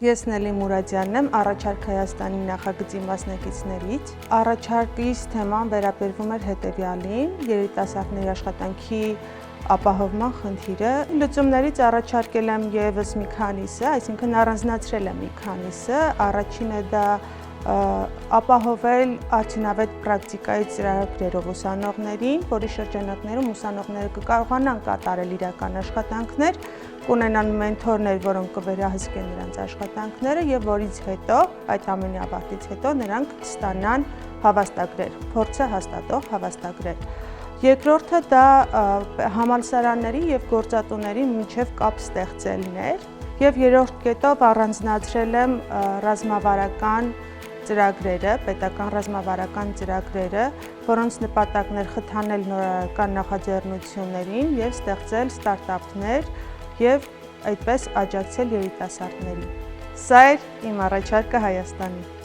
Ես Նելի Մուրադյանն եմ, առաջարկ Հայաստանի նախագծի մասնակիցներից։ Առաջարկիս թեման վերաբերվում էր հետևյալին՝ երիտասարդների աշխատանքի ապահովման խնդիրը։ Լուծումներից առաջարկել եմ ևս մի քանիսը, այսինքն առանձնացրել եմ մի քանիսը։ Առաջինը դա ապահովել արդյունավետ պրակտիկայի ծրագրերով ուսանողներին, որի շրջանակներում ուսանողները կկարողանան կատարել իրական աշխատանքներ, կունենան մենթորներ, որոնք կվերահսկեն նրանց աշխատանքները եւ որից հետո, այդ ամենի ավարտից հետո նրանք ստանան հավաստագրեր, փորձը հաստատող հավաստագրեր։ Երկրորդը դա համալսարանների եւ գործատուների միջև կապ ստեղծելն էր եւ երրորդ կետով առանձնացրել եմ ռազմավարական ծրագրերը, պետական ռազմավարական ծրագրերը, որոնց նպատակն էր խթանել նորարարական նախաձեռնություններին եւ ստեղծել ստարտափներ եւ այդպես աջակցել երիտասարդներին։ Սա էր իմ առաջարկը Հայաստանին։